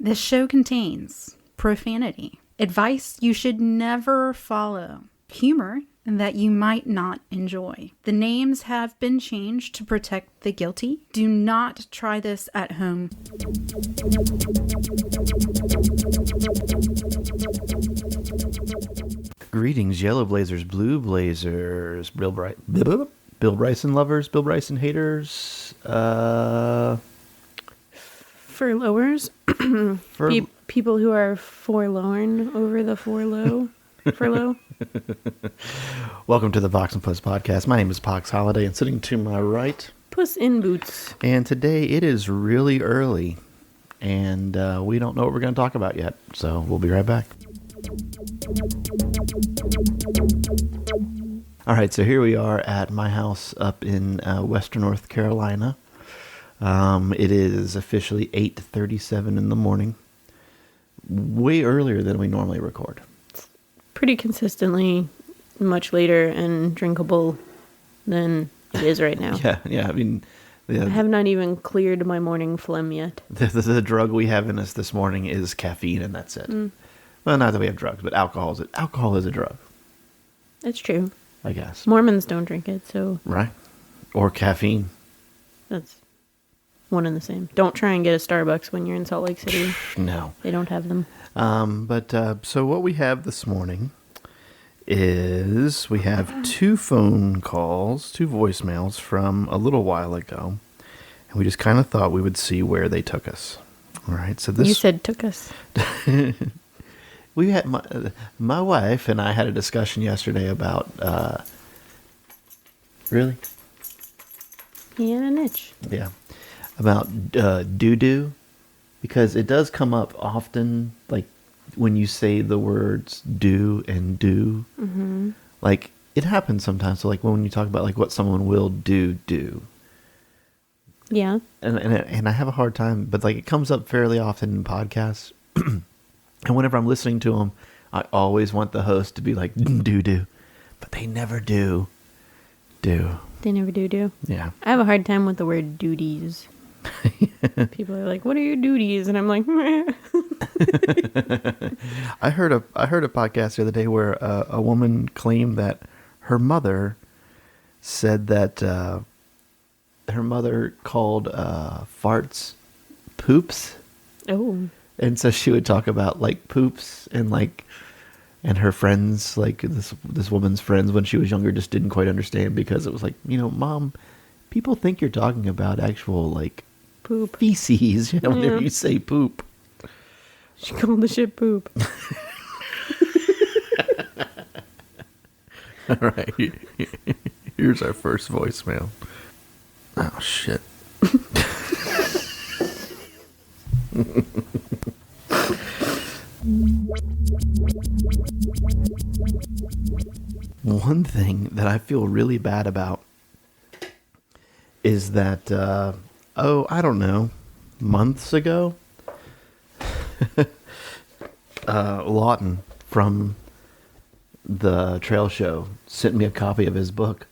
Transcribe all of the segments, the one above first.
This show contains profanity, advice you should never follow, humor that you might not enjoy. The names have been changed to protect the guilty. Do not try this at home. Greetings, Yellow Blazers, Blue Blazers, Bill Bryson lovers, Bill Bryson haters, Furloughers. People who are forlorn over the furlough. Welcome to the Vox and Puss podcast. My name is Pox Holiday, and sitting to my right, Puss in Boots. And today it is really early, and we don't know what we're going to talk about yet, so we'll be right back. All right, so here we are at my house up in Western North Carolina. It is officially 8:37 in the morning, way earlier than we normally record. Pretty consistently much later and drinkable than it is right now. Yeah. I mean, I have not even cleared my morning phlegm yet. The drug we have in us this morning is caffeine, and that's it. Well, not that we have drugs, but alcohol is a drug. That's true. I guess. Mormons don't drink it, so... Right. Or caffeine. That's one and the same. Don't try and get a Starbucks when you're in Salt Lake City. No. They don't have them. So what we have this morning is we have two phone calls, two voicemails from a little while ago. And we just kind of thought we would see where they took us. All right. So this... You said took us. We had my wife and I had a discussion yesterday about really? He had an itch. Yeah. About doo-doo, because it does come up often, like when you say the words do and do. Mm-hmm. Like it happens sometimes. So like when you talk about like what someone will do. Yeah. And I have a hard time, but like it comes up fairly often in podcasts. And whenever I'm listening to them, I always want the host to be like, do. But they never do. They never do. Yeah. I have a hard time with the word duties. People are like, what are your duties? And I'm like, meh. I heard a podcast the other day where a woman claimed that her mother said that her mother called farts poops. Oh. And so she would talk about like poops and her friends, like this woman's friends when she was younger just didn't quite understand because it was like, Mom, people think you're talking about actual like poop feces, whenever you say poop. She called the shit poop. All right. Here's our first voicemail. Oh shit. One thing that I feel really bad about is that, I don't know, months ago, Lawton from the trail show sent me a copy of his book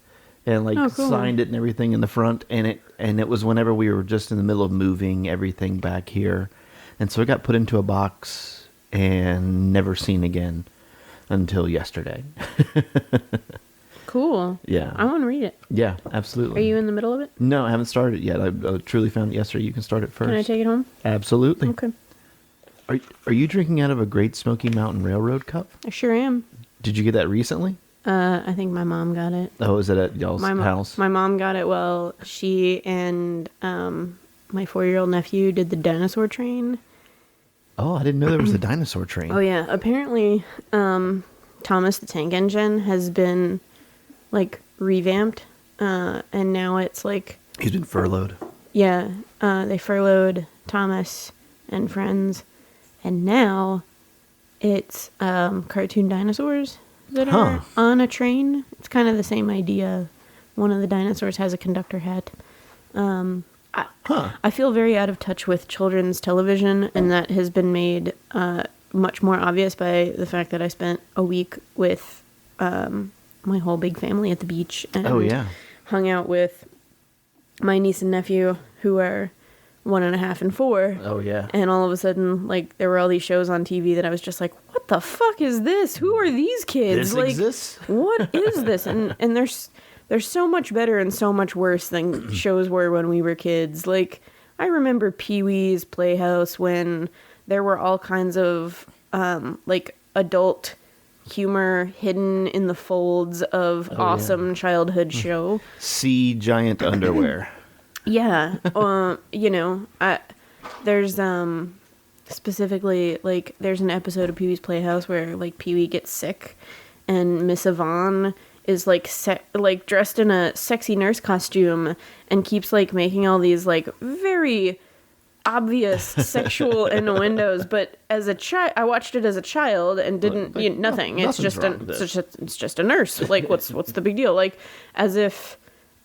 and cool. Signed it and everything in the front. And it was whenever we were just in the middle of moving everything back here. And so it got put into a box and never seen again until yesterday. Cool. Yeah. I want to read it. Yeah, absolutely. Are you in the middle of it? No, I haven't started it yet. I truly found it yesterday. You can start it first. Can I take it home? Absolutely. Okay. Are you drinking out of a Great Smoky Mountain Railroad cup? I sure am. Did you get that recently? I think my mom got it. Oh, is it at y'all's house? My mom got it while she and my 4-year-old nephew did the dinosaur train. Oh, I didn't know there was a dinosaur train. Oh, yeah. Apparently, Thomas the Tank Engine has been, revamped, and now it's, He's been furloughed. Yeah. They furloughed Thomas and friends, and now it's cartoon dinosaurs that are on a train. It's kind of the same idea. One of the dinosaurs has a conductor hat. I feel very out of touch with children's television, and that has been made much more obvious by the fact that I spent a week with my whole big family at the beach and hung out with my niece and nephew, who are 1.5 and 4. Oh, yeah. And all of a sudden, like, there were all these shows on TV that I was just like, what the fuck is this? Who are these kids? This like, exists? What is this? And there's so much better and so much worse than shows were when we were kids. Like, I remember Pee-wee's Playhouse when there were all kinds of, like, adult humor hidden in the folds of awesome childhood show. See giant underwear. Yeah. You know, there's specifically, like, there's an episode of Pee-wee's Playhouse where, like, Pee-wee gets sick and Miss Yvonne is, like, dressed in a sexy nurse costume and keeps, like, making all these, like, very obvious sexual innuendos, but as a child, I watched it as a child and didn't nothing. It's just it's just a nurse. Like, what's the big deal? Like, as if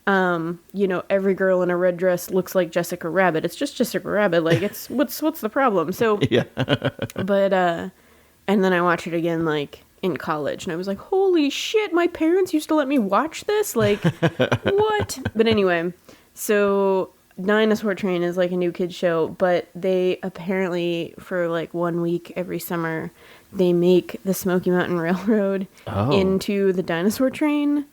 you know, every girl in a red dress looks like Jessica Rabbit. It's just Jessica Rabbit. Like, it's what's the problem? So Yeah. but and then I watched it again, like, in college, and I was like, holy shit, my parents used to let me watch this? Like, what? But anyway, so Dinosaur Train is, like, a new kids show, but they apparently, for, like, 1 week every summer, they make the Smoky Mountain Railroad into the Dinosaur Train.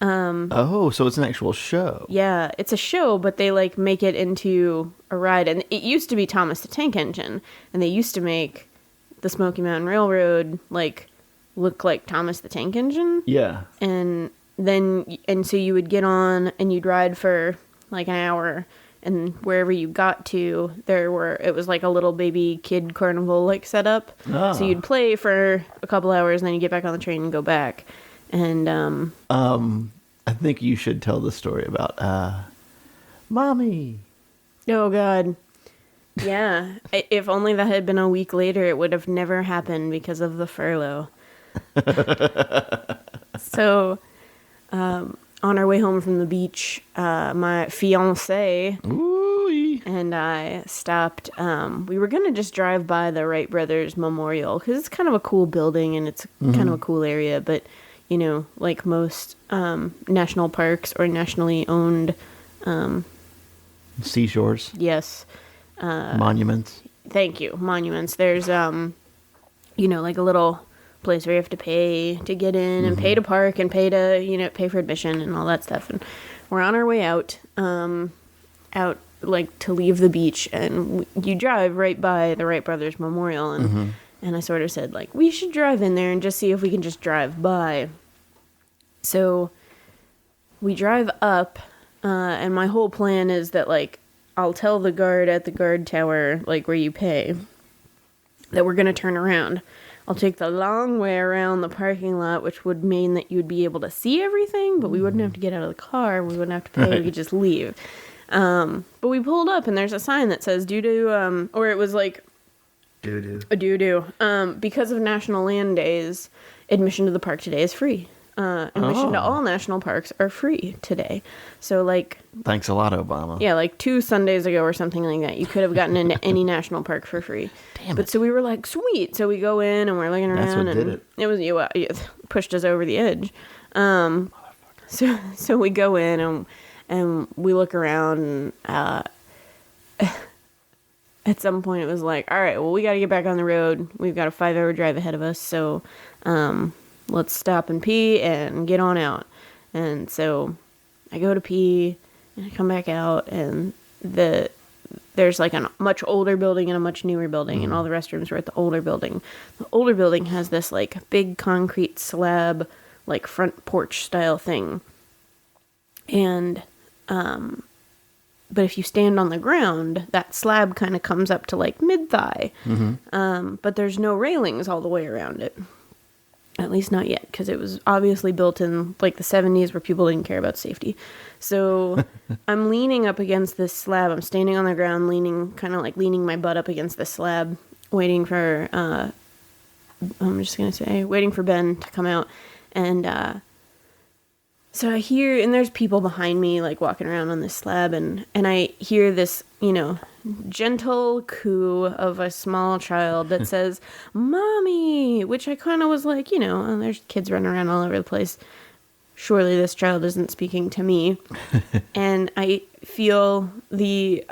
So it's an actual show. Yeah, it's a show, but they, like, make it into a ride. And it used to be Thomas the Tank Engine, and they used to make the Smoky Mountain Railroad, like, look like Thomas the Tank Engine. Yeah. And so you would get on and you'd ride for, like, an hour, and wherever you got to, it was like a little baby kid carnival, like, set up. Ah. So you'd play for a couple hours, and then you get back on the train and go back. And I think you should tell the story about Mommy. Oh God. Yeah. If only that had been a week later, it would have never happened because of the furlough. So, on our way home from the beach, my fiance and I stopped. We were going to just drive by the Wright Brothers Memorial because it's kind of a cool building and it's kind of a cool area. But, you know, like most national parks or nationally owned seashores. Yes. Monuments. Thank you. Monuments. There's, you know, like a little place where you have to pay to get in and pay to park and pay to, you know, pay for admission and all that stuff. And we're on our way out, like to leave the beach, and you drive right by the Wright Brothers Memorial. And, and I sort of said, like, we should drive in there and just see if we can just drive by. So we drive up, and my whole plan is that, like, I'll tell the guard at the guard tower, like, where you pay, that we're going to turn around. I'll take the long way around the parking lot, which would mean that you would be able to see everything, but we wouldn't have to get out of the car. We wouldn't have to pay. We could just leave. But we pulled up, and there's a sign that says doo-doo, or it was like Doo-doo. a doo-doo. Because of National Land Days, admission to the park today is free. Admission to all national parks are free today. So, like... Thanks a lot, Obama. Yeah, like 2 Sundays ago or something like that, you could have gotten into any national park for free. Damn it. But so we were like, sweet. So we go in and we're looking around. That's what and did it. It pushed us over the edge. So we go in and we look around, and at some point it was like, all right, well, we got to get back on the road. We've got a 5-hour drive ahead of us. So, let's stop and pee and get on out. And so I go to pee and I come back out, and there's like a much older building and a much newer building, and all the restrooms were at the older building. The older building has this like big concrete slab, like front porch style thing. And, but if you stand on the ground, that slab kind of comes up to like mid-thigh. But there's no railings all the way around it. At least not yet, because it was obviously built in like the 70s where people didn't care about safety. So I'm leaning up against this slab. I'm standing on the ground, leaning my butt up against the slab, waiting for, waiting for Ben to come out. And so I hear, and there's people behind me like walking around on this slab, and I hear this, you know, gentle coo of a small child that says, Mommy, which I kind of was like, you know, there's kids running around all over the place. Surely this child isn't speaking to me. And I feel the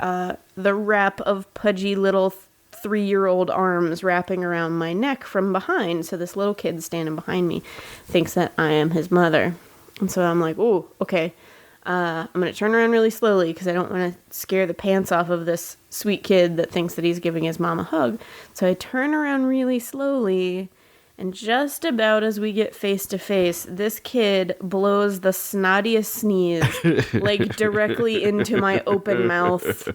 the wrap of pudgy little 3-year-old arms wrapping around my neck from behind. So this little kid standing behind me thinks that I am his mother. And so I'm like, oh, okay. I'm going to turn around really slowly because I don't want to scare the pants off of this sweet kid that thinks that he's giving his mom a hug. So I turn around really slowly, and just about as we get face to face, this kid blows the snottiest sneeze, like directly into my open mouth.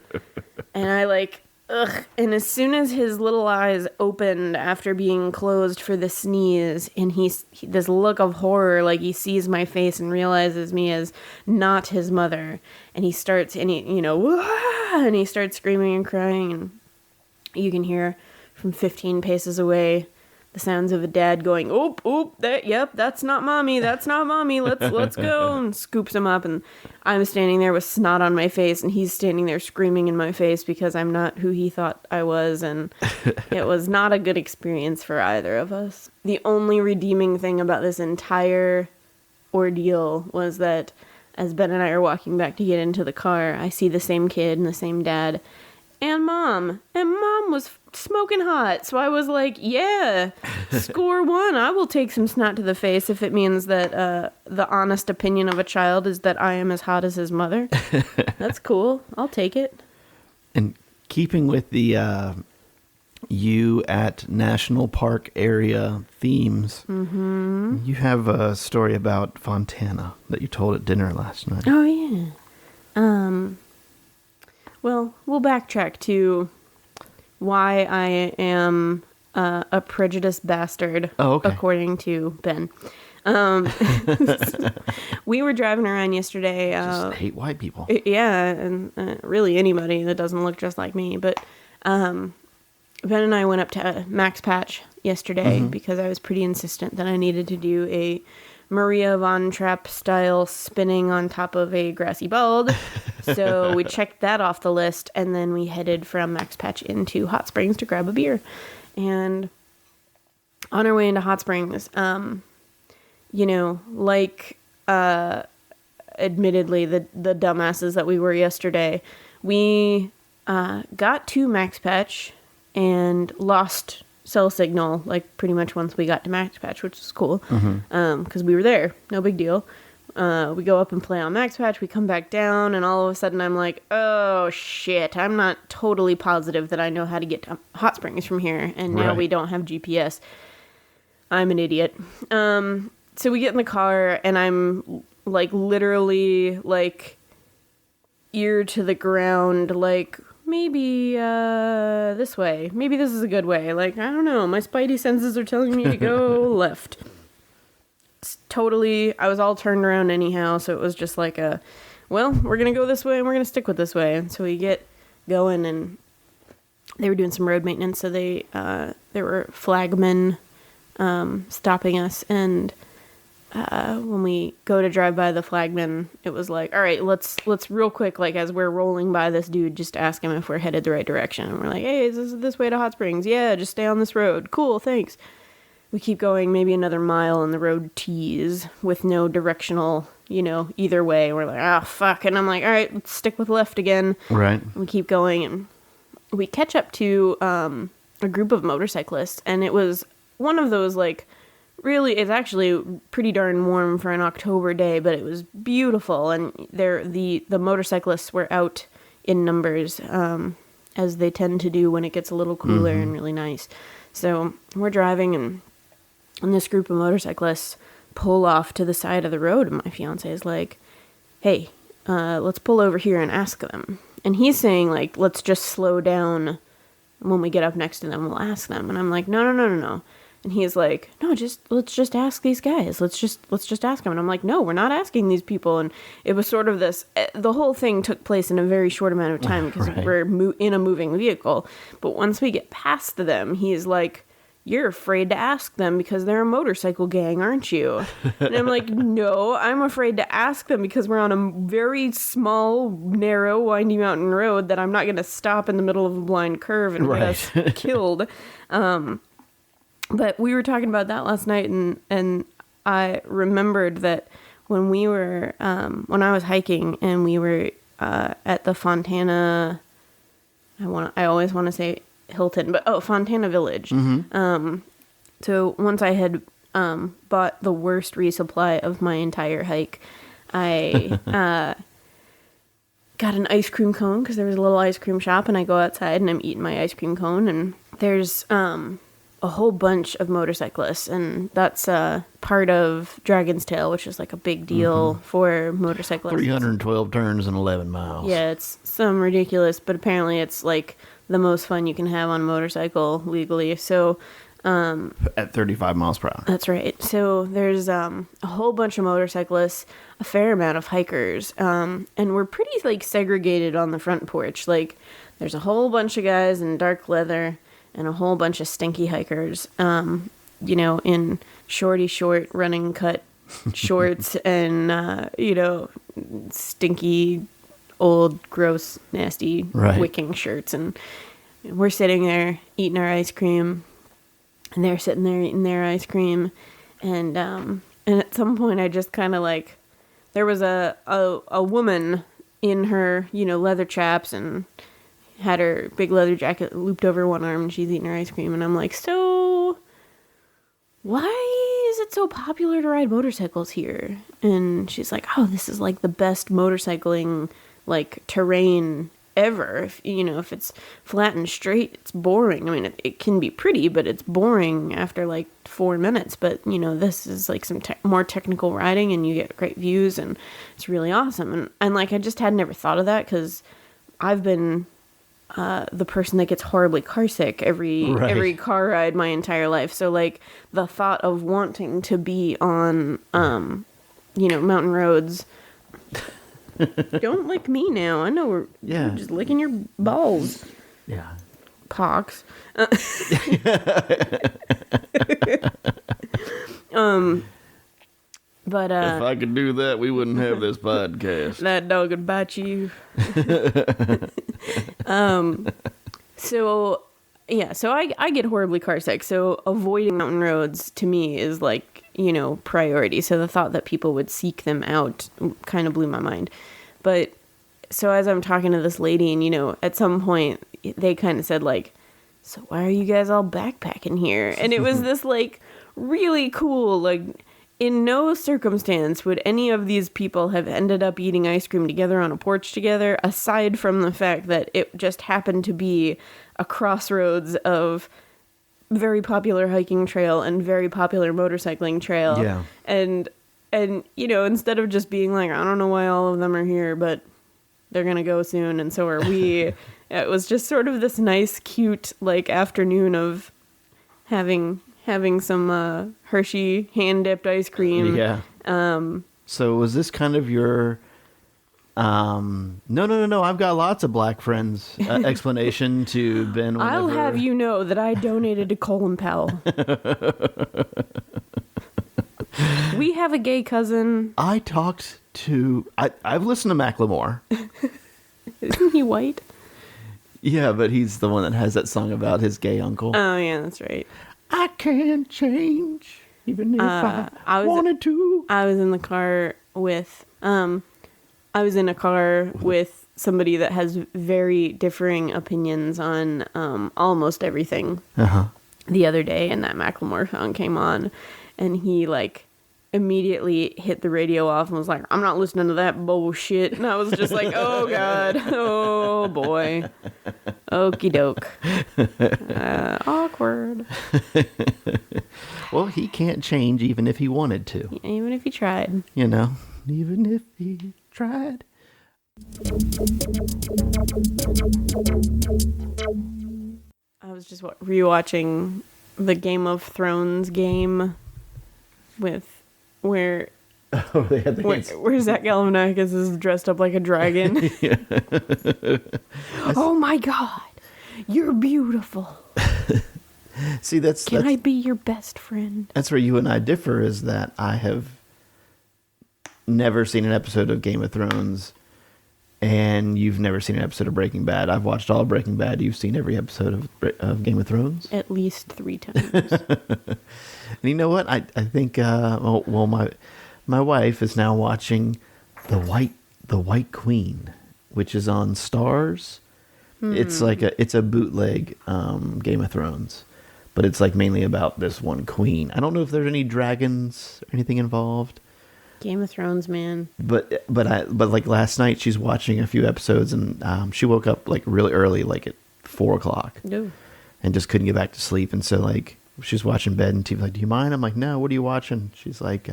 And I like, ugh. And as soon as his little eyes opened after being closed for the sneeze, and this look of horror, like he sees my face and realizes me as not his mother, and he starts screaming and crying, and you can hear from 15 paces away the sounds of a dad going, oop, that's not mommy, let's go, and scoops him up, and I'm standing there with snot on my face, and he's standing there screaming in my face because I'm not who he thought I was, and it was not a good experience for either of us. The only redeeming thing about this entire ordeal was that as Ben and I are walking back to get into the car, I see the same kid and the same dad, and mom was smoking hot. So I was like, yeah, score one. I will take some snot to the face if it means that the honest opinion of a child is that I am as hot as his mother. That's cool. I'll take it. And keeping with the you at national park area themes, you have a story about Fontana that you told at dinner last night. Oh, yeah. Well, we'll backtrack to why I am a prejudiced bastard, according to Ben. We were driving around yesterday. Just hate white people. Yeah, and really anybody that doesn't look just like me. But Ben and I went up to Max Patch yesterday because I was pretty insistent that I needed to do a Maria Von Trapp style spinning on top of a grassy bald. So we checked that off the list, and then we headed from Max Patch into Hot Springs to grab a beer. And on our way into Hot Springs, admittedly, the dumbasses that we were yesterday, we got to Max Patch and lost cell signal, like, pretty much once we got to Max Patch, which is cool, because we were there. No big deal. We go up and play on Max Patch, we come back down, and all of a sudden I'm like, oh, shit, I'm not totally positive that I know how to get to Hot Springs from here, and now we don't have GPS. I'm an idiot. So we get in the car, and I'm, like, literally, like, ear to the ground, like, maybe this way. Maybe this is a good way. Like, I don't know. My spidey senses are telling me to go left. Totally, I was all turned around anyhow, so it was just like we're going to go this way and we're going to stick with this way. And so we get going, and they were doing some road maintenance, so there were flagmen stopping us, and when we go to drive by the flagman, it was like, all right, let's real quick, like, as we're rolling by this dude, just ask him if we're headed the right direction. And we're like, hey, is this way to Hot Springs? Yeah, just stay on this road. Cool, thanks. We keep going maybe another mile, and the road tees with no directional, either way. We're like, oh, fuck. And I'm like, all right, let's stick with left again. Right. And we keep going, and we catch up to a group of motorcyclists, and it was one of those, like, really, it's actually pretty darn warm for an October day, but it was beautiful, and the motorcyclists were out in numbers, as they tend to do when it gets a little cooler and really nice. So we're driving, and this group of motorcyclists pull off to the side of the road, and my fiance is like, hey, let's pull over here and ask them. And he's saying, like, let's just slow down. When we get up next to them, we'll ask them. And I'm like, no. And he's like, no, let's just ask these guys. Let's just ask them. And I'm like, no, we're not asking these people. And it was sort of this, the whole thing took place in a very short amount of time because we're in a moving vehicle. But once we get past them, he's like, you're afraid to ask them because they're a motorcycle gang, aren't you? And I'm like, no, I'm afraid to ask them because we're on a very small, narrow, windy mountain road that I'm not going to stop in the middle of a blind curve and get us killed. But we were talking about that last night, and I remembered that when we were, when I was hiking and we were at the Fontana I always want to say Hilton, but Fontana Village. So once I had bought the worst resupply of my entire hike, I got an ice cream cone because there was a little ice cream shop, and I go outside and I'm eating my ice cream cone, and there's a whole bunch of motorcyclists, and that's part of Dragon's Tail, which is like a big deal for motorcyclists. 312 turns and 11 miles. Yeah, it's some ridiculous, but apparently it's like the most fun you can have on a motorcycle legally. So at 35 miles per hour. That's right. So there's a whole bunch of motorcyclists, a fair amount of hikers, and we're pretty like segregated on the front porch. Like there's a whole bunch of guys in dark leather and a whole bunch of stinky hikers, in short running cut shorts and, stinky, old, gross, nasty, wicking shirts. And we're sitting there eating our ice cream, and they're sitting there eating their ice cream. And at some point I just kind of like, there was a woman in her, leather chaps and had her big leather jacket looped over one arm, and she's eating her ice cream. And I'm like, so why is it so popular to ride motorcycles here? And she's like, oh, this is like the best motorcycling like terrain ever. If it's flat and straight, it's boring. I mean, it can be pretty, but it's boring after like 4 minutes. But this is like some more technical riding, and you get great views, and it's really awesome. And like, I just had never thought of that, because I've been the person that gets horribly carsick every car ride my entire life. So like the thought of wanting to be on mountain roads. Don't lick me now. I know we're just licking your balls. Yeah. Pox. But if I could do that, we wouldn't have this podcast. That dog would bite you. So I get horribly carsick. So avoiding mountain roads to me is like, priority. So the thought that people would seek them out kind of blew my mind. But so as I'm talking to this lady, and at some point they kind of said like, so why are you guys all backpacking here? And it was this like really cool, like, in no circumstance would any of these people have ended up eating ice cream together on a porch together, aside from the fact that it just happened to be a crossroads of very popular hiking trail and very popular motorcycling trail. Yeah. And instead of just being like, I don't know why all of them are here, but they're going to go soon, and so are we. It was just sort of this nice, cute, like, afternoon of having some Hershey hand-dipped ice cream. Yeah. So was this kind of your no, I've got lots of black friends explanation to Ben whenever... I'll have you know that I donated to Colin Powell. We have a gay cousin. I've listened to Macklemore. Isn't he white? Yeah, but he's the one that has that song about his gay uncle. Oh, yeah, that's right. I can't change, even if I wanted to. I was in the car with... I was in a car with somebody that has very differing opinions on almost everything the other day, and that Macklemore song came on, and he like immediately hit the radio off and was like, I'm not listening to that bullshit. And I was just like, oh God, oh boy, okie doke. Awkward. Well, he can't change even if he wanted to. Even if he tried. Even if he tried. I was just rewatching the Game of Thrones game with where Zach Galifianakis is dressed up like a dragon. Oh my God, you're beautiful. See, Can I be your best friend? That's where you and I differ, is that I have never seen an episode of Game of Thrones, and you've never seen an episode of Breaking Bad. I've watched all Breaking Bad. You've seen every episode of Game of Thrones? At least 3 times. And you know what? I think my wife is now watching The White Queen, which is on Starz. It's like it's a bootleg Game of Thrones, but it's like mainly about this one queen. I don't know if there's any dragons or anything involved. Game of Thrones, man. But like last night, she's watching a few episodes, and she woke up like really early, like at 4:00, and just couldn't get back to sleep. And so like she's watching bed, and she's like, "Do you mind?" I'm like, "No, what are you watching?" She's like,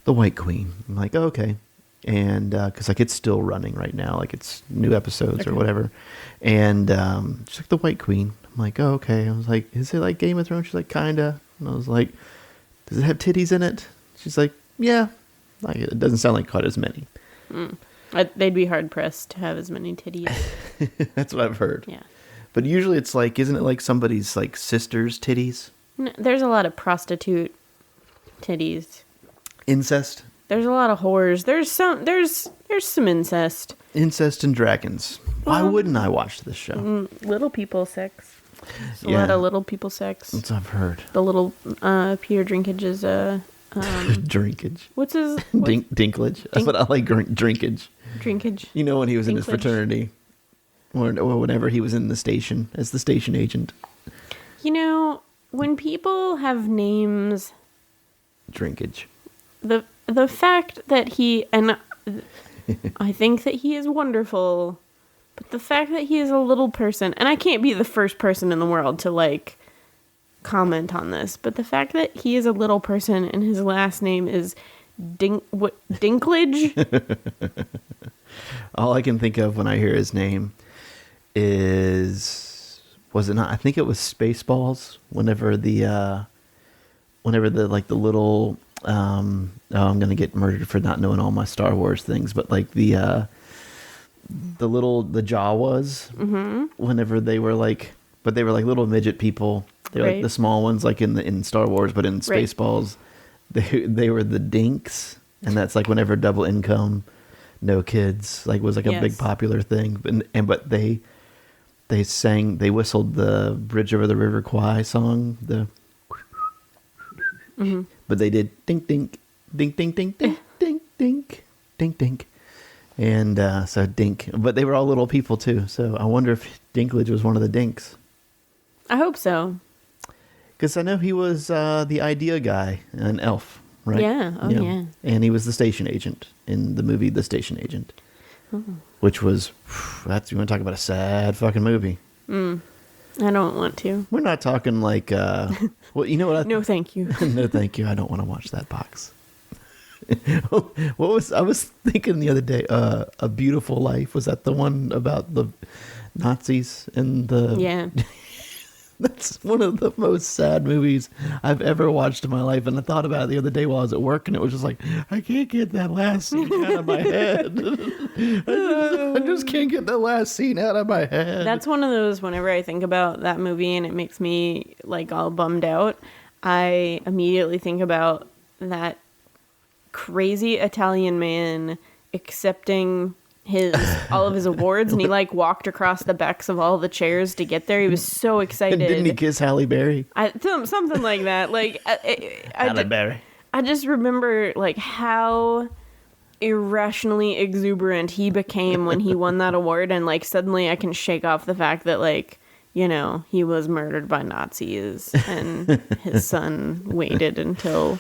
"The White Queen." I'm like, oh, "Okay." And because like it's still running right now, like it's new episodes or whatever. And she's like, "The White Queen." I'm like, "Oh, okay." I was like, "Is it like Game of Thrones?" She's like, "Kinda." And I was like, "Does it have titties in it?" She's like, "Yeah." Like it doesn't sound like quite as many. They'd be hard pressed to have as many titties. That's what I've heard. Yeah. But usually it's like, isn't it like somebody's like sister's titties? No, there's a lot of prostitute titties. Incest? There's a lot of whores. There's some incest. Incest and dragons. Why wouldn't I watch this show? Little people sex. A lot of little people sex. That's what I've heard. The little Peter Drinkage is Drinkage. What's his Dinklage. That's what I like. Drinkage. Drinkage. You know when he was in his Dinklage. fraternity, or whenever he was in the station as the station agent. You know, when people have names, Drinkage. the fact that he and I think that he is wonderful, but the fact that he is a little person, and I can't be the first person in the world to like comment on this, but the fact that he is a little person and his last name is Dinklage. All I can think of when I hear his name was it not? I think it was Spaceballs. Whenever the like the little I'm gonna get murdered for not knowing all my Star Wars things, but like the Jawas. Whenever they were like, but they were like little midget people. They're like the small ones, like in Star Wars, but in Spaceballs, they were the dinks, and that's like whenever double income, no kids, like was like a big popular thing. But they whistled the Bridge Over the River Kwai song, but they did dink dink dink dink dink dink dink dink dink dink, and so dink. But they were all little people too. So I wonder if Dinklage was one of the dinks. I hope so. Because I know he was the idea guy, an elf, right? Yeah, yeah. And he was the station agent in the movie The Station Agent, which was, you want to talk about a sad fucking movie. I don't want to. We're not talking like, well, you know what? No, thank you. No, thank you. I don't want to watch that box. I was thinking the other day, A Beautiful Life. Was that the one about the Nazis and the... Yeah. That's one of the most sad movies I've ever watched in my life. And I thought about it the other day while I was at work, and it was just like, I can't get that last scene out of my head. I just can't get that last scene out of my head. That's one of those, whenever I think about that movie and it makes me like all bummed out, I immediately think about that crazy Italian man accepting all of his awards, and he like walked across the backs of all the chairs to get there. He was so excited. And didn't he kiss Halle Berry? Something like that. Like Halle Berry. I just remember like how irrationally exuberant he became when he won that award, and like suddenly I can shake off the fact that like, you know, he was murdered by Nazis and his son waited until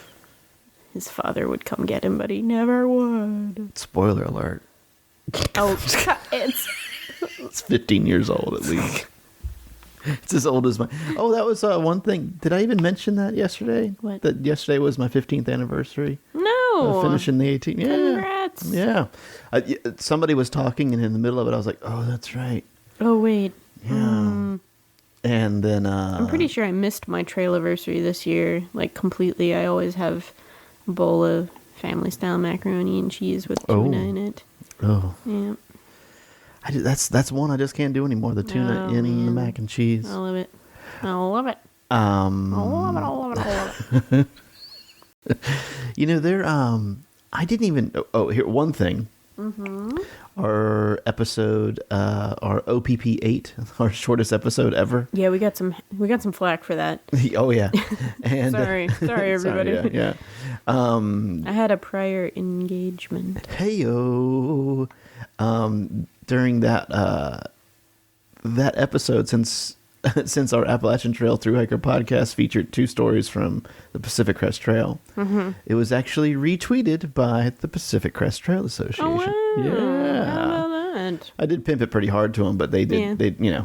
his father would come get him, but he never would. Spoiler alert. Oh, it's 15 years old at least. It's as old as my... Oh, that was one thing. Did I even mention that yesterday? What? That yesterday was my 15th anniversary? No. Finishing the 18th. Yeah. Congrats. Yeah. Somebody was talking, and in the middle of it, I was like, oh, that's right. Oh, wait. Yeah. And then... I'm pretty sure I missed my trail-anniversary this year, like, completely. I always have a bowl of family-style macaroni and cheese with tuna in it. Oh. Yeah. That's one I just can't do anymore. The tuna in the mac and cheese. I love it. I love it. I love it. You know, there. I didn't even. Oh, here one thing. Our episode, our OPP 8, our shortest episode ever. Yeah, we got some flack for that. Oh yeah. And sorry everybody. Sorry, yeah. I had a prior engagement. Heyo. During that that episode, since our Appalachian Trail Thru-Hiker podcast featured 2 stories from the Pacific Crest Trail, it was actually retweeted by the Pacific Crest Trail Association. Oh, wow. Yeah. How about that? I did pimp it pretty hard to them, but they did. Yeah.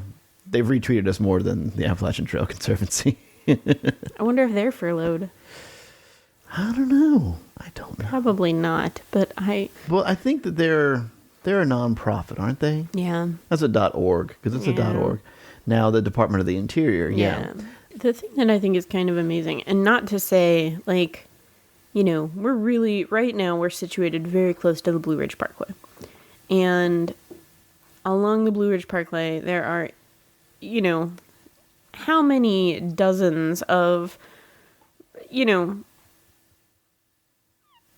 They've retweeted us more than the Appalachian Trail Conservancy. I wonder if they're furloughed. I don't know. Probably not, but Well, I think that they're a non-profit, aren't they? Yeah. That's a .org, because it's a .org. Now the Department of the Interior, yeah. The thing that I think is kind of amazing, and not to say, like, we're really, right now, we're situated very close to the Blue Ridge Parkway. And along the Blue Ridge Parkway, there are, how many dozens of,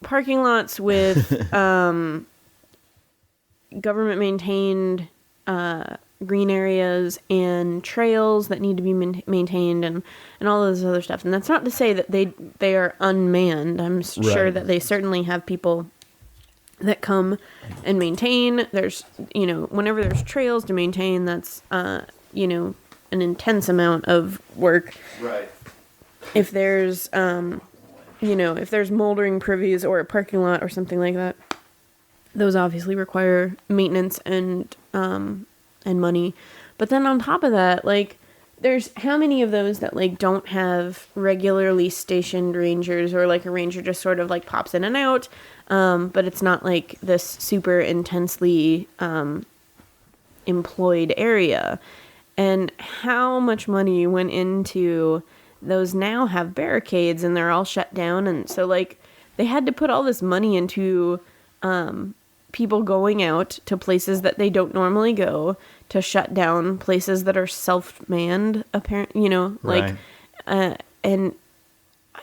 parking lots with government maintained green areas and trails that need to be maintained and all this other stuff. And that's not to say that they are unmanned. I'm sure that they certainly have people that come and maintain. There's, whenever there's trails to maintain, that's, an intense amount of work. Right. If there's, if there's moldering privies or a parking lot or something like that, those obviously require maintenance and money. But then on top of that, like, there's how many of those that, like, don't have regularly stationed rangers, or, like, a ranger just sort of, like, pops in and out, but it's not, like, this super intensely employed area. And how much money went into those now have barricades and they're all shut down. And so, like, they had to put all this money into people going out to places that they don't normally go, to shut down places that are self-manned, apparently, like, and,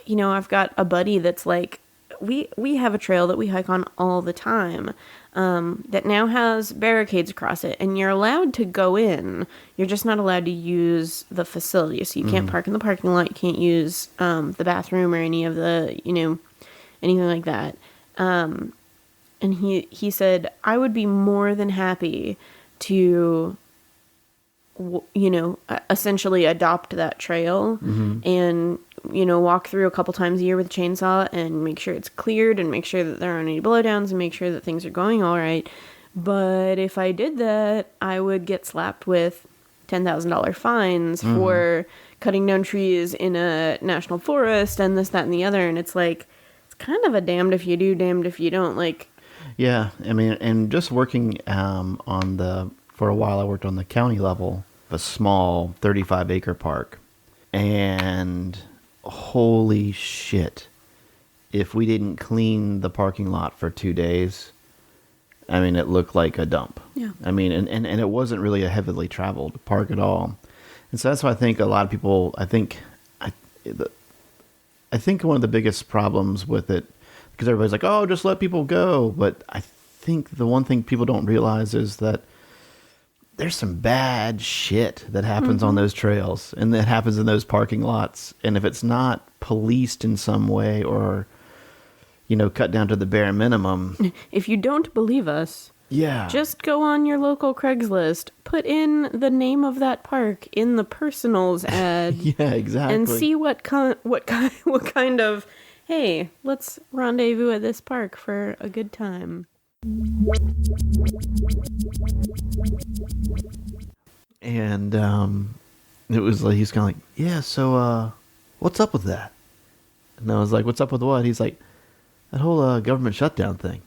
I've got a buddy that's like, we have a trail that we hike on all the time, that now has barricades across it, and you're allowed to go in. You're just not allowed to use the facility. So you can't park in the parking lot. You can't use the bathroom or any of the, anything like that. And he said, I would be more than happy to, essentially adopt that trail and, walk through a couple times a year with a chainsaw and make sure it's cleared and make sure that there aren't any blowdowns and make sure that things are going all right. But if I did that, I would get slapped with $10,000 fines for cutting down trees in a national forest and this, that, and the other. And it's like, it's kind of a damned if you do, damned if you don't. Like, yeah, I mean, and just working for a while, I worked on the county level of a small 35-acre park. And holy shit, if we didn't clean the parking lot for 2 days, I mean, it looked like a dump. Yeah. I mean, and it wasn't really a heavily traveled park at all. And so that's why I think a lot of people, I think one of the biggest problems with it, because everybody's like, oh, just let people go. But I think the one thing people don't realize is that there's some bad shit that happens on those trails and that happens in those parking lots. And if it's not policed in some way or, cut down to the bare minimum. If you don't believe us, just go on your local Craigslist, put in the name of that park in the personals ad. Yeah, exactly. And see what kind of, hey, let's rendezvous at this park for a good time. And it was like, he's kind of like, yeah, so what's up with that? And I was like, what's up with what? He's like, that whole government shutdown thing.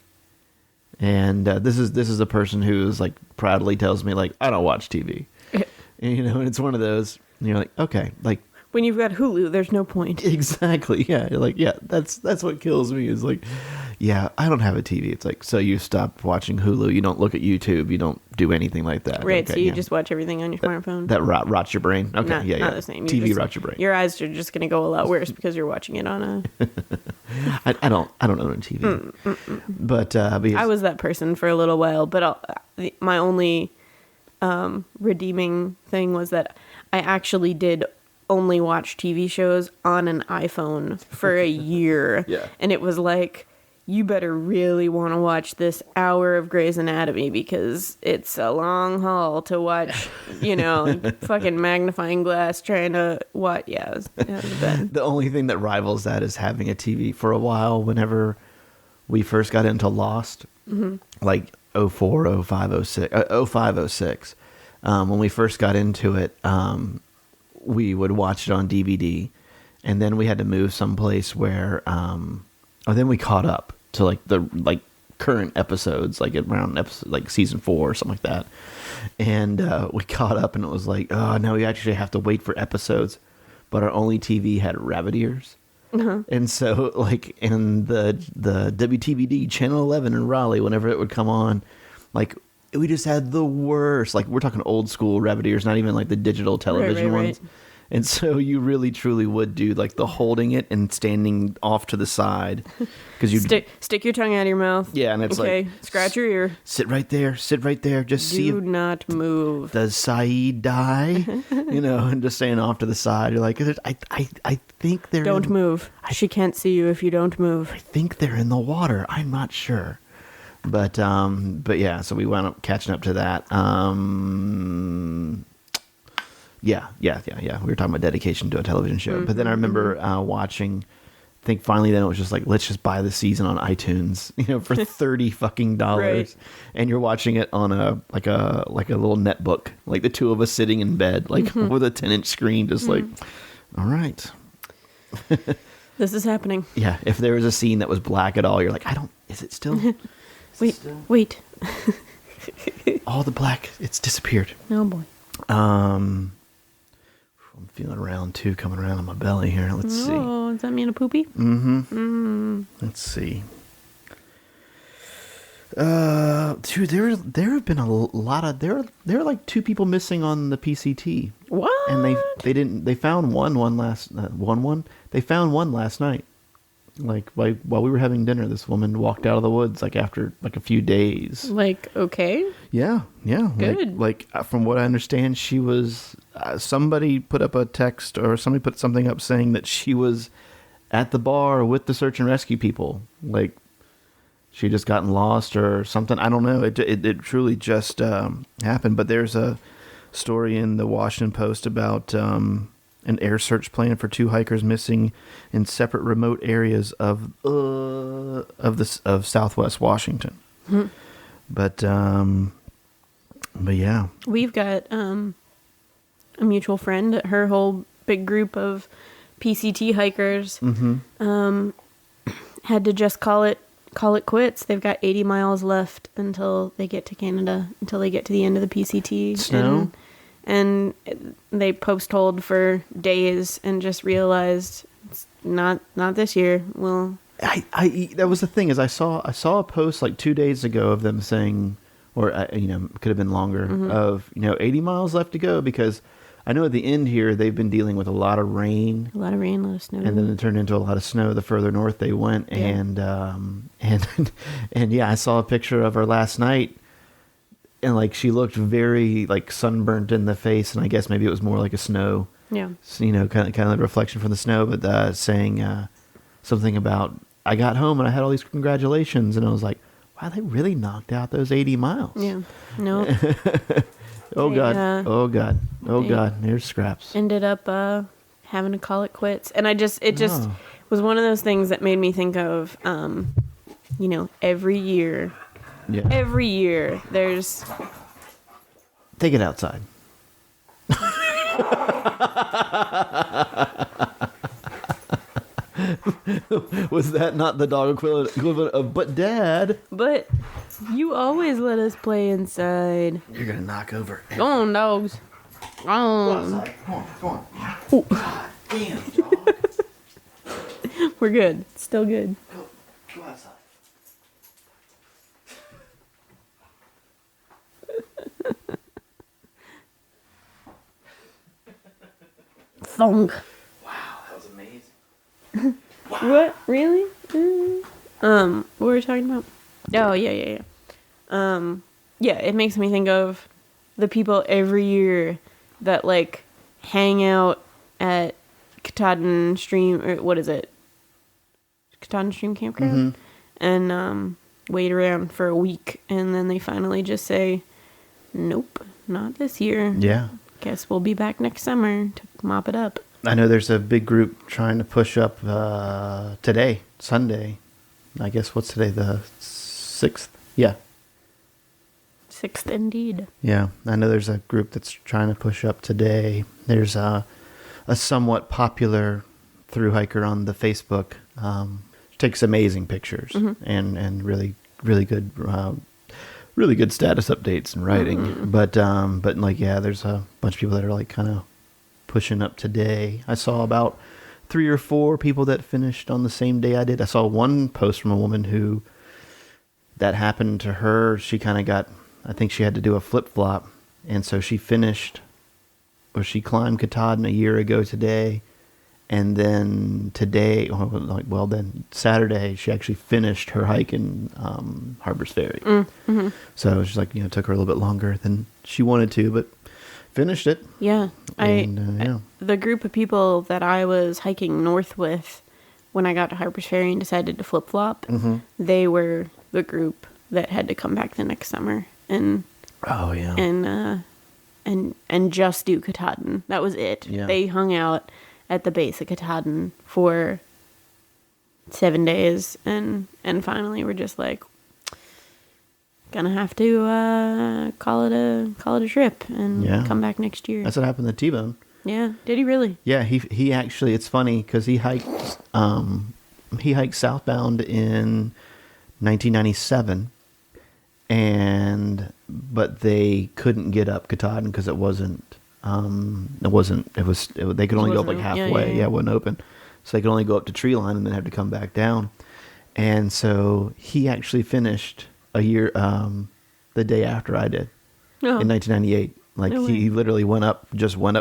And this is a person who is like proudly tells me, like, I don't watch TV. And, and it's one of those, and you're like, okay, like, when you've got Hulu, there's no point. Exactly. Yeah. You're like, yeah, that's what kills me is like, yeah, I don't have a TV. It's like, so you stop watching Hulu. You don't look at YouTube. You don't do anything like that. Right. Okay, so you just watch everything on your smartphone. That rots your brain. Okay. Not the same. TV rots your brain. Your eyes are just going to go a lot worse because you're watching it on a. I don't own a TV. But I was that person for a little while. But my only redeeming thing was that I actually did only watch TV shows on an iPhone for a year. Yeah. And it was like, you better really want to watch this hour of Grey's Anatomy because it's a long haul to watch, fucking magnifying glass trying to what? Yeah, it was bad. The only thing that rivals that is having a TV for a while. Whenever we first got into Lost, like 04, 05, 06, 05, 06, when we first got into it, we would watch it on DVD, and then we had to move someplace where, then we caught up to the current episodes, like around episode, like season 4 or something like that. And we caught up, and it was like, oh, now we actually have to wait for episodes. But our only TV had rabbit ears. And so, like, in the WTVD Channel 11 in Raleigh, whenever it would come on, like, we just had the worst. Like, we're talking old school rabbit ears, not even like the digital television ones. Right. And so you really truly would do like the holding it and standing off to the side because you stick your tongue out of your mouth. Yeah, and it's like scratch your ear. Sit right there. Just see. Do not move. Does Saeed die? And just staying off to the side. You're like, I think they're. Don't move. She can't see you if you don't move. I think they're in the water. I'm not sure. But yeah, so we wound up catching up to that. Yeah. We were talking about dedication to a television show. But then I remember watching, I think finally then it was just like, let's just buy the season on iTunes, for $30 fucking dollars. Right. And you're watching it on a little netbook, like the two of us sitting in bed, like with a 10-inch screen, just like, all right. This is happening. Yeah. If there was a scene that was black at all, you're like, is it still? Wait. All the black, it's disappeared. Oh boy. I'm feeling round 2 coming around on my belly here. Let's see. Oh, does that mean a poopy? Mm-hmm. Let's see. Dude, there have been a lot of there are like 2 people missing on the PCT. What? And they found one last They found one last night. Like while we were having dinner, this woman walked out of the woods like after like a few days. Like, okay. Yeah. Good. Like from what I understand, she was. Somebody put up a text or somebody put something up saying that she was at the bar with the search and rescue people. Like she just gotten lost or something. I don't know. It truly just happened. But there's a story in the Washington Post about an air search plan for 2 hikers missing in separate remote areas of Southwest Washington. But yeah, we've got a mutual friend. Her whole big group of PCT hikers had to just call it quits. They've got 80 miles left until they get to Canada, until they get to the end of the PCT. Snow? And they post-holed for days and just realized it's not this year. Well, that was the thing is I saw a post like 2 days ago of them saying, or it could have been longer, of 80 miles left to go, because I know at the end here they've been dealing with a lot of rain, a lot of snow, and then it turned into a lot of snow the further north they went. Yeah. And yeah, I saw a picture of her last night. And like she looked very like sunburnt in the face, and I guess maybe it was more like a snow. Yeah. Kind of reflection from the snow, but saying something about I got home and I had all these congratulations, and I was like, wow, they really knocked out those 80 miles. Yeah. No. Oh God. There's scraps. Ended up having to call it quits, and it just was one of those things that made me think of every year. Yeah. Every year, there's... Take it outside. Was that not the dog equivalent of, but Dad? But you always let us play inside. You're going to knock over. Go on, dogs. Go on. Go outside. Come on. Ooh. God damn, dog. We're good. Still good. Go outside. Thong. Wow, that was amazing. Wow. What? Really? What were we talking about? Oh, yeah. Yeah, it makes me think of the people every year that like hang out at Katahdin Stream, or what is it? Katahdin Stream Campground? and wait around for a week, and then they finally just say, nope, not this year. Yeah. Guess we'll be back next summer to mop it up. I know there's a big group trying to push up today, Sunday. I guess what's today, the 6th? Yeah. 6th indeed. Yeah, I know there's a group that's trying to push up today. There's a somewhat popular Thru-Hiker on the Facebook. Takes amazing pictures and really good status updates and writing. But like, yeah, there's a bunch of people that are like kind of pushing up today. I saw about 3 or 4 people that finished on the same day I did. I saw one post from a woman who that happened to her. She kind of got, I think she had to do a flip-flop, and so she finished, or she climbed Katahdin a year ago today, and then today, then Saturday, she actually finished her hike in Harper's Ferry. So she's like, it took her a little bit longer than she wanted to, but finished it. Yeah. And, the group of people that I was hiking north with when I got to Harper's Ferry and decided to flip-flop, they were the group that had to come back the next summer and just do Katahdin. That was it. Yeah. They hung out at the base of Katahdin for 7 days and finally were just like, gonna have to call it a trip and come back next year. That's what happened to T-Bone. Yeah. Did he really? Yeah, he actually, it's funny because he hiked southbound in 1997, but they couldn't get up Katahdin because they could only go up like halfway. Yeah, it wasn't open, so they could only go up to tree line and then have to come back down. And so he actually finished a year the day after I did in 1998. Like he literally went up,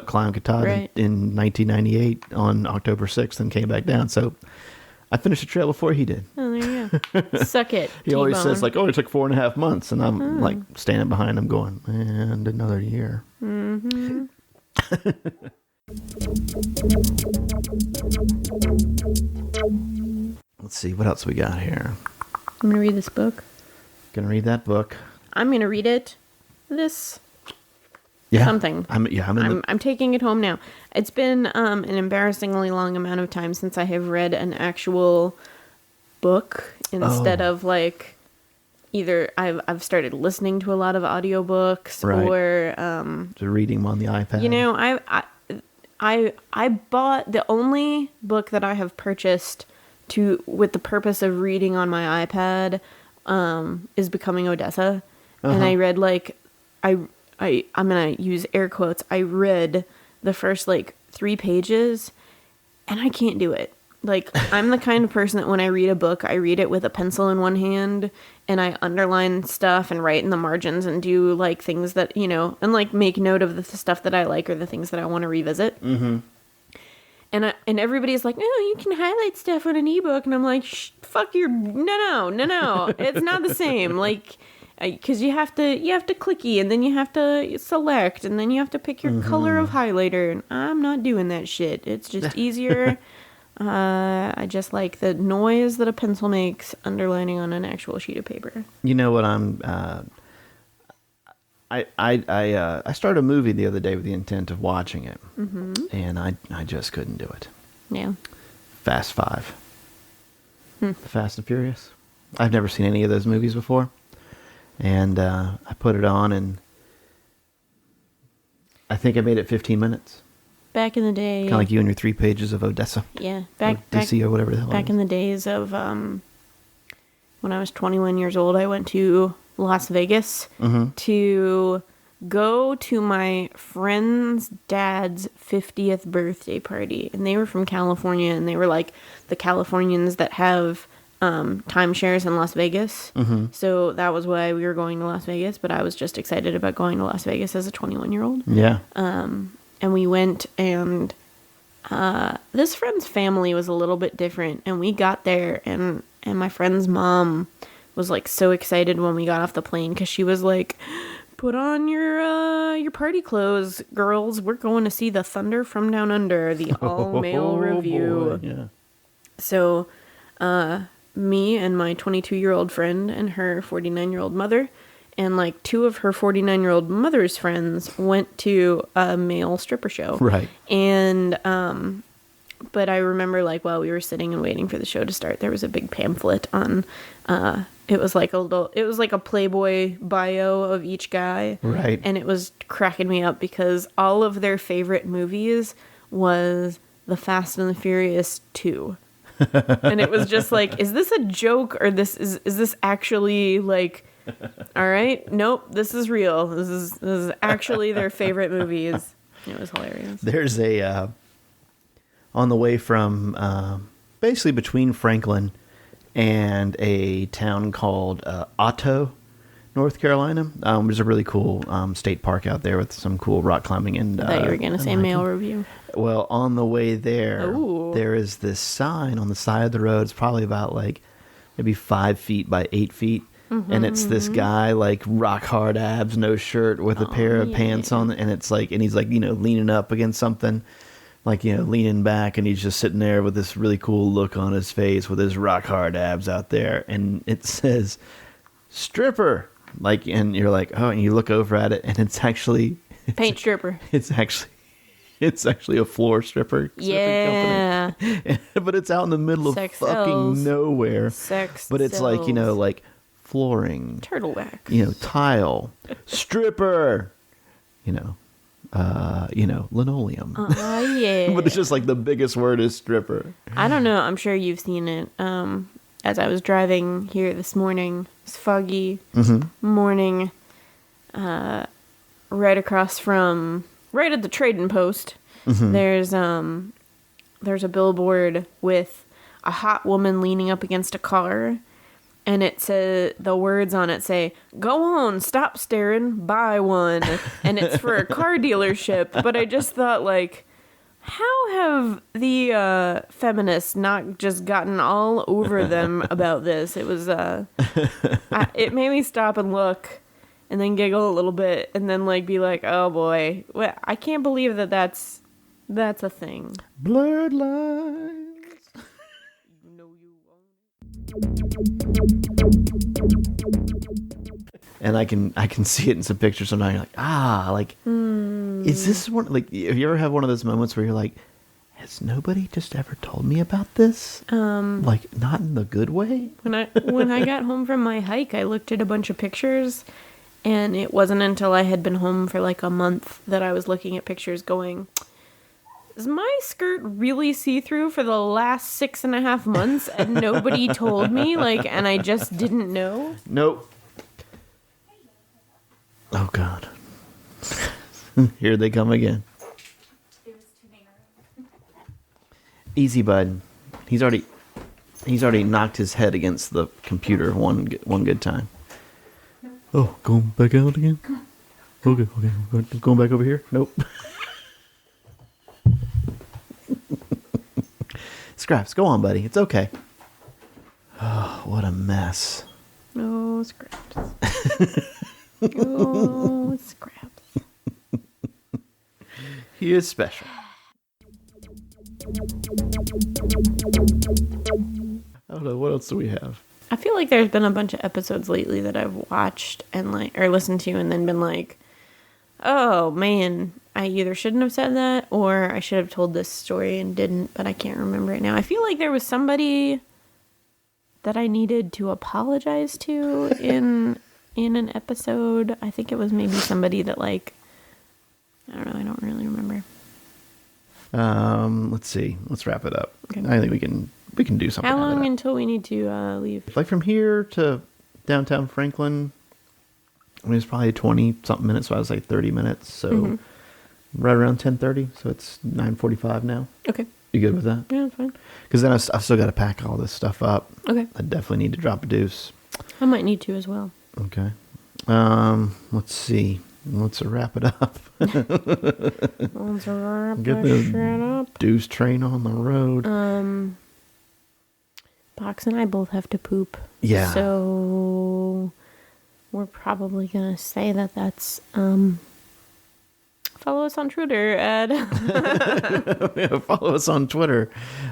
climbed Katahdin in 1998 on October 6th and came back down. So I finished the trail before he did. Oh, there you go. Suck it. He always says like, "Oh, it took 4.5 months," and I'm like standing behind him, going, "And another year." Mm-hmm. Let's see what else we got here. I'm gonna read this book. Gonna read that book. I'm gonna read it. This. Yeah. Something. I'm taking it home now. It's been an embarrassingly long amount of time since I have read an actual book instead of like either I've started listening to a lot of audiobooks or just reading them on the iPad. I bought the only book that I have purchased with the purpose of reading on my iPad is Becoming Odessa, and I read I'm going to use air quotes. I read the first 3 pages and I can't do it. Like, I'm the kind of person that when I read a book, I read it with a pencil in one hand and I underline stuff and write in the margins and do things that, and make note of the stuff that I like or the things that I want to revisit. Mm-hmm. And everybody's like, no, you can highlight stuff on an ebook. And I'm like, fuck your, no. It's not the same. Because you have to clicky and then you have to select and then you have to pick your color of highlighter, and I'm not doing that shit. It's just easier. I just like the noise that a pencil makes underlining on an actual sheet of paper. You know what I started a movie the other day with the intent of watching it, and I just couldn't do it. Yeah. Fast 5. The Fast and Furious. I've never seen any of those movies before. And I put it on, and I think I made it 15 minutes. Back in the day, kind of like you and your 3 pages of Odessa. Yeah, DC or whatever the hell. Back in the days of when I was 21 years old, I went to Las Vegas to go to my friend's dad's 50th birthday party, and they were from California, and they were like the Californians that have timeshares in Las Vegas. So that was why we were going to Las Vegas, but I was just excited about going to Las Vegas as a 21-year-old. Yeah. And we went, and this friend's family was a little bit different, and we got there, and my friend's mom was so excited when we got off the plane, because she was like, put on your party clothes, girls. We're going to see the Thunder from Down Under, the all-male review. Boy. Yeah. So me and my 22-year-old friend and her 49-year-old mother. And, like, 2 of her 49-year-old mother's friends went to a male stripper show. Right. And, but I remember, like, while we were sitting and waiting for the show to start, there was a big pamphlet on, it was like a Playboy bio of each guy. Right. And it was cracking me up because all of their favorite movies was The Fast and the Furious 2. And it was just like, is this a joke or is this actually, like, all right, nope, this is real. This is actually their favorite movies. It was hilarious. There's a on the way from basically between Franklin and a town called Otto, North Carolina. There's a really cool state park out there with some cool rock climbing and. I thought you were gonna say mail review. Well, on the way there, Ooh. there is this sign on the side of the road. It's probably about like maybe 5 feet by 8 feet. And it's this guy, like, rock hard abs, no shirt, with a pair of pants on, and it's like, and he's like, you know, leaning up against something, like, you know, leaning back, and he's just sitting there with this really cool look on his face with his rock hard abs out there, and it says stripper, like, and you're like, oh, and you look over at it, and it's actually Paint stripper. It's actually a floor stripper. Yeah. Company. But it's out in the middle of Sex fucking sells. nowhere. Sex But it's like, you know, sells. like flooring, Turtleback. you know, tile, stripper, you know, linoleum. Oh, yeah. But it's just like the biggest word is stripper. I don't know. I'm sure you've seen it. As I was driving here this morning, it's foggy morning, right at the trading post, there's a billboard with a hot woman leaning up against a car, and it says, the words on it say, "Go on, stop staring, buy one," and it's for a car dealership. But I just thought, like, how have the feminists not just gotten all over them about this? It was it made me stop and look. And then giggle a little bit, and then, like, be like, "Oh boy, I can't believe that's a thing." Blurred lines. And I can see it in some pictures sometimes. You're like, is this one? Like, have you ever had one of those moments where you're like, has nobody just ever told me about this? Like, not in the good way. When I got home from my hike, I looked at a bunch of pictures. And it wasn't until I had been home for like a month that I was looking at pictures going, is my skirt really see-through for the last 6.5 months and nobody told me? Like, and I just didn't know? Nope. Oh, God. Here they come again. Easy, bud. He's already knocked his head against the computer one good time. Oh, going back out again? Okay. Going back over here? Nope. Scraps, go on, buddy. It's okay. Oh, what a mess. Oh, Scraps. Oh, Scraps. He is special. I don't know. What else do we have? I feel like there's been a bunch of episodes lately that I've watched and like, or listened to and then been like, oh man, I either shouldn't have said that or I should have told this story and didn't, but I can't remember it now. I feel like there was somebody that I needed to apologize to in an episode. I think it was maybe somebody that, like, I don't know, I don't really remember. Let's see. Let's wrap it up. Okay. I think we can do something. How long until we need to leave? Like from here to downtown Franklin, I mean, it's probably 20-something minutes, so I was like 30 minutes. So right around 10:30. So it's 9:45 now. Okay. You good with that? Yeah, that's fine. Because then I've still got to pack all this stuff up. Okay. I definitely need to drop a deuce. I might need to as well. Okay. Let's see. Let's wrap it up. Let's wrap Get this the shit up. deuce train on the road. Box and I both have to poop. Yeah. So we're probably going to say that that's Follow us on Twitter at... Follow us on Twitter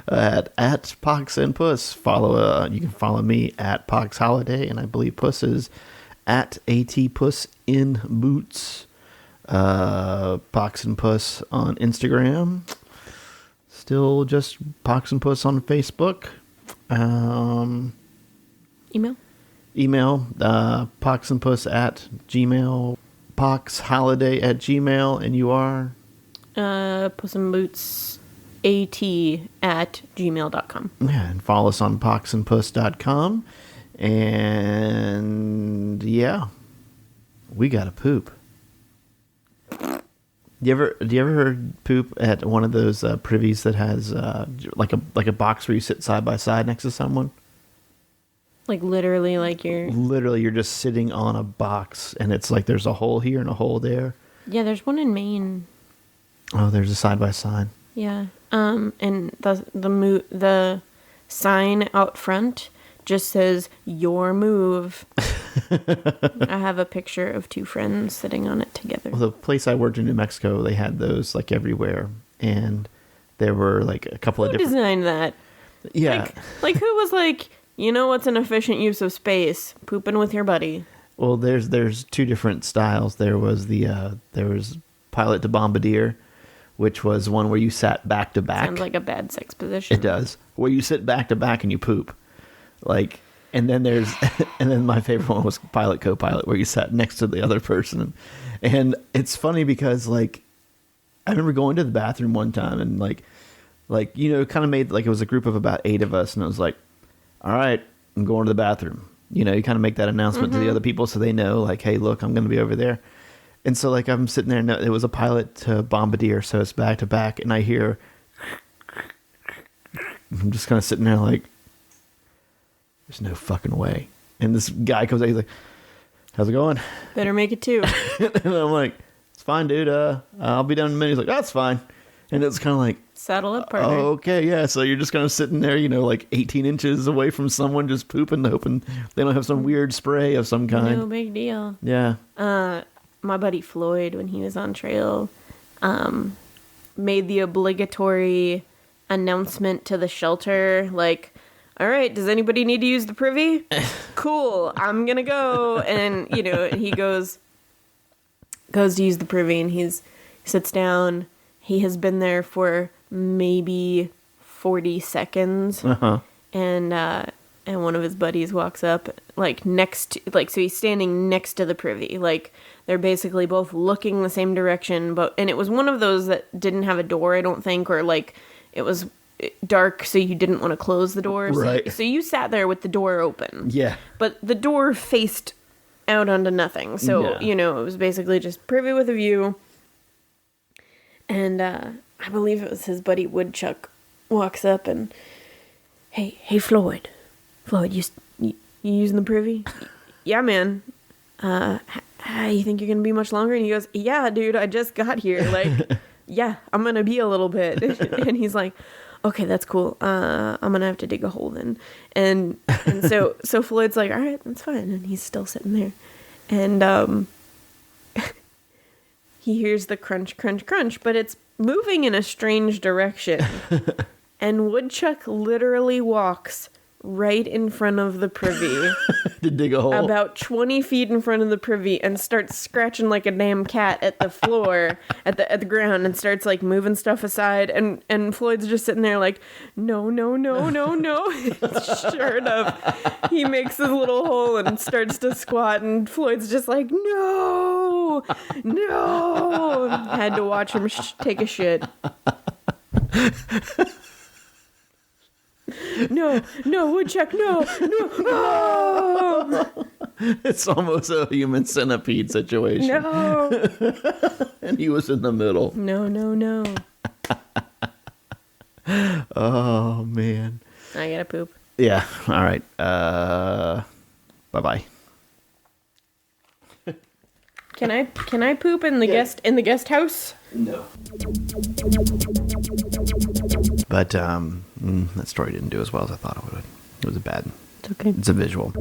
at Pox and Puss. You can follow me at Pox Holiday, and I believe Puss is at ATPuss in Boots. Pox and Puss on Instagram. Still just Pox and Puss on Facebook. Email poxandpuss at gmail, poxholiday@gmail, and you are pussandbootsat@gmail.com. Yeah, and follow us on poxandpuss.com. And yeah, we gotta poop. Do you ever poop at one of those privies that has like a box where you sit side by side next to someone? Like literally, like you're just sitting on a box, and it's like there's a hole here and a hole there. Yeah, there's one in Maine. Oh, there's a side by side. Yeah. And the sign out front just says "Your move." I have a picture of two friends sitting on it together. Well, the place I worked in New Mexico, they had those like everywhere, and there were like a couple of different. Who designed that? Yeah. Like who was like, you know what's an efficient use of space? Pooping with your buddy. Well, there's two different styles. There was Pilot to Bombardier, which was one where you sat back to back. Sounds like a bad sex position. It does. Where you sit back to back and you poop. Like, and then my favorite one was Pilot Co-Pilot, where you sat next to the other person. And it's funny because like I remember going to the bathroom one time and like it kind of made like it was a group of about 8 of us, and it was like, all right, I'm going to the bathroom. You kind of make that announcement to the other people so they know, like, hey, look, I'm going to be over there. And so, like, I'm sitting there, and it was a Pilot to Bombardier, so it's back to back, and I hear, I'm just kind of sitting there like, there's no fucking way. And this guy comes out, he's like, how's it going? Better make it 2. And I'm like, it's fine, dude. I'll be done in a minute. He's like, that's fine. And it's kind of like, saddle up, partner. Oh, okay, yeah. So you're just kind of sitting there, like 18 inches away from someone just pooping, hoping they don't have some weird spray of some kind. No big deal. Yeah. My buddy Floyd, when he was on trail, made the obligatory announcement to the shelter, like, all right, does anybody need to use the privy? Cool, I'm gonna go. And, he goes to use the privy, and he sits down. He has been there for maybe 40 seconds. Uh-huh. And one of his buddies walks up, so he's standing next to the privy. Like, they're basically both looking the same direction, and it was one of those that didn't have a door, I don't think, or like it was dark, so you didn't want to close the door. Right. So you sat there with the door open. Yeah. But the door faced out onto nothing. So, yeah. It was basically just privy with a view. And I believe it was his buddy Woodchuck walks up and, hey Floyd, you using the privy? Yeah, man. You think you're gonna be much longer? And he goes, yeah, dude, I just got here. Like, yeah, I'm gonna be a little bit. And he's like, okay, that's cool. I'm gonna have to dig a hole then. And so Floyd's like, all right, that's fine. And he's still sitting there, and he hears the crunch, crunch, crunch, but it's moving in a strange direction. And Woodchuck literally walks right in front of the privy. To dig a hole. About 20 feet in front of the privy, and starts scratching like a damn cat at the floor, at the ground, and starts like moving stuff aside. And Floyd's just sitting there like, no. Sure enough, he makes his little hole and starts to squat, and Floyd's just like, no. Had to watch him take a shit. No, Woodchuck, no. It's almost a human centipede situation. No. And he was in the middle. No. Oh, man. I gotta poop. Yeah, all right. Bye-bye. Can I poop in the guest house? No. But that story didn't do as well as I thought it would. It was a bad. It's okay. It's a visual.